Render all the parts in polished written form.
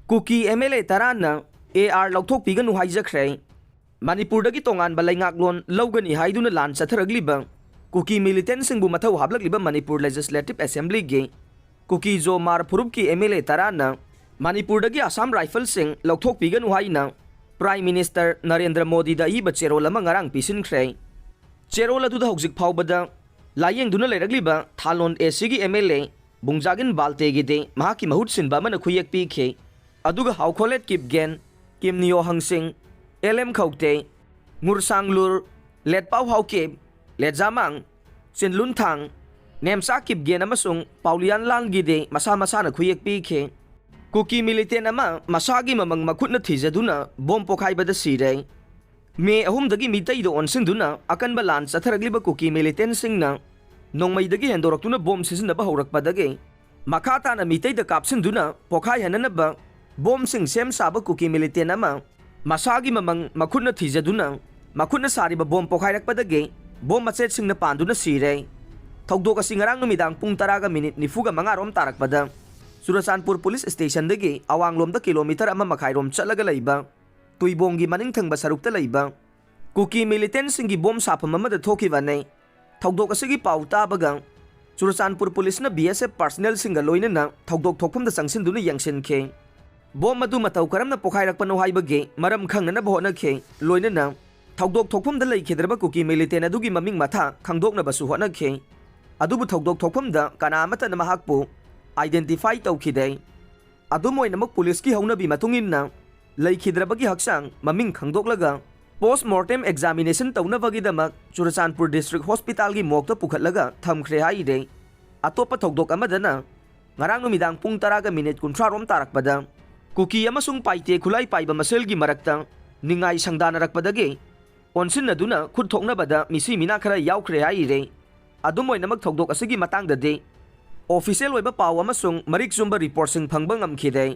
cookie MLA तराना AR लौथोकपीगनु हाइजख्रे मणिपुरदगी तोंगानबा लेंगाकलोन लौगनी हाइदुना लान चथरगलिबा कुकी मिलिटेंट सिंगबु मथौ हाबलकलिबा मणिपुर लेजिस्लेटिव असेंबली गे कुकी जो मार फुरुप की MLA तराना मणिपुरदगी असम राइफल सिंग लौथोकपीगनु हाइना प्राइम मिनिस्टर नरेंद्र मोदी दा इबा चेरोल अमा ngarang पिसिनख्रे चेरोल अदुदा हौजिक फावबदा लायेंगदुना लेरगलिबा थालोन एसीगी MLA बुंगजागिन बाल्तेगिदे महाकी महुत सिनबा मन खुयेक पीखे अदुगा हाउखोलेट किपगेन किमनियो हंसिंग LM खौते मुरसांगलुर लेटपाव हाउके लेजामांग चिनलुनथांग नेमसा किपगेन अमसुंग पाउलियान लालगिदे मसा मसाना खुयेक पीखे कुकी मिलिटेंट अमा मसागी ममंग मखुटना थीजदुना बोम पोखाइबदा सिरे मे अहुमदगी मितैदो ओनसिंदुना अकनबा लान चथरगलिबा कुकी मिलिटेंट सिंगना नोंमैदगी हेंदोरक्तुना बोम सिजनबा हौरकपदगे मखाताना मितैदा कापसिंदुना पोखाइ हननबा बोम सिंग सेम साबा कुकी मिलिटेंट अमा मसागी ममंग मखुटना थीजदुना मखुटना सारिबा बोम पोखाइरकपदगे बोम मचेत सिंगना पांदुना सिरे थौदोक असि ngarang नुमिदांग पुंग 10 मिनिट 45 रोम तारकपदा चुरचानपुर पुलिस स्टेशन दगी अवांगलोम किलोमीटर अमा मखाइरोम चलगा लैबा तुइबोंगी मनिंग थंगबा सरुकता लैबा कुकी मिलिटेंट सिंगी बोम साफम अमदा थोखिबाने थौदोक असigi पाउ ताबगा चुरचानपुर पुलिस ना BSF पर्सनल सिंगा लोइनना थौदोक थोकफम दा संगसिनदुना यंगसिनखे बोम मदु मतौ करमना पोखाइरकपनो हाइबगे मरम खंगना बहोनखे लोइनना थौदोक थोकफम दा लैखिद्रबा कुकी मिलिटेंट अदुगी ममिंग माथा खंगदोकना बसु होनखे अदुबु थौदोक थोकफम दा कनामतन महाकपु आइडेंटिफाई तौखिदे अदुमोइनमक पुलिस की हौनबी मतुंगिनना लैखिद्रबगी हक्सांग ममिंग खंगदोकलगा पोस्टमार्टम एग्जामिनेशन तौनबगीदमक चुरचानपुर डिस्ट्रिक्ट हॉस्पिटल की मोक्ता पुखतलगा थमख्रे हाइदे अतोप थौदोक अमदना ngarang नुमिदांग पुंग 10 मिनिट 30 रोम तारकपदा कुकी अमसुंग पाइते खुलाई पाइबा मसेलगी मरक्ता निंगाई संगदानरकपदगे ओनसिनदुना खुद थोकनबदा मिसी मिना खरा यावख्रे हाइरे अदुमोइनमक थौदोक असगी मतंगददे ऑफिशियल वेब पाव अमसुंग मरिक जुम्बा रिपोर्ट सिंग फंगबा ngamkhide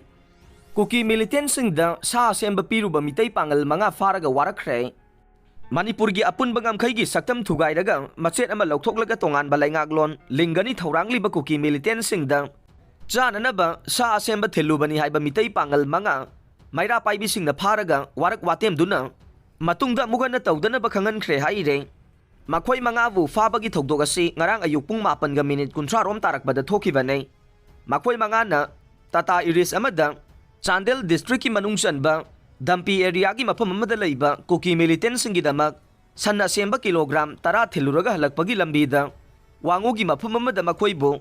कुकी मिलिटेंट सिंग दा सा असेंब पीरुबा मितै पांगल मंगा फारगा वारखरे मणिपुर की अपुनबा ngamkhai सक्तम थुगाइरगा मचेत अमा लौथोकलगा तोंगान बलाइंगागलोन लिंगनी थौरांगलिबा कुकी मिलिटेंट सिंग दा चाननबा सा असेंब थिलुबनी हाइबा मितै पांगल मंगा माइरा पाइबी सिंग दा फारगा वारक वातेम दुना मतुंगदा मुगना तौदनबा खंगनख्रे हाइरे मखोई मंगाबु फाबगी थौदोक असि ngarang ayuk pung 4 मिनिट 30 रोम तारकबदा थोखिबने मखोई मंगाना टाटा इरिस अमदा चांदेल डिस्ट्रिक्ट की मनुंग चनबा दम्पी एरिया की मफम अमदा लैबा कुकी मिलिटेंट सिंगी दमक सन्ना सेंबा किलोग्राम 10 थिलुरगा हलकपगी लंबीदा वांगोगी मफम अमदा मखोइबु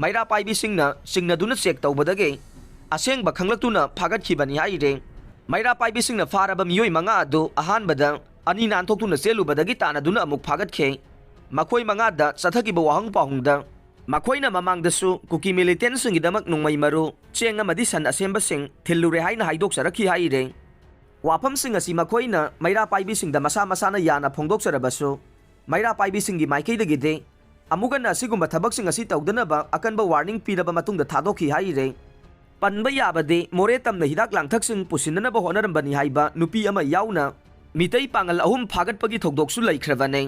माइरा पाइबी सिंगनदुना चेक तौबदगे असेंगबा खंगलक्तुना फागतखिबनी हाइरे माइरा पाइबी सिंगना फारबा मियोय मंगा अदु अहानबदा अनि नानथोक्तुना चेलुबदगी तानादुना अमुक फागतखे मखोई मंगादा चथकिबा वाहंग पाहुंगदा मखोइना ममांगदसु कुकी मिलिटेंट सिंगिदमक नुंगमै मरु चेंग अमदि सन असेंबा सिंग थिल्लुरे हाइना हाइदोकसरखि हाइरे वाफम सिंग असि मखोइना मैरा पाइबी सिंगदा मसा मसाना याना फोंदोकसरबसु मैरा पाइबी सिंगी माइकैदगिदे अमुगन असिगुम्बा थबक सिंग असि तौदनबा अकनबा वार्निंग पीरबा मतुंगदा थादोखि हाइरे पनबा याबदे मोरे तमना हिदाक लांथक सिंग पुसिननबा होनरंबनी हाइबा नुपी अमा याउना मितै पांगल अहुम फागतपगी थौदोकसु लैख्रबने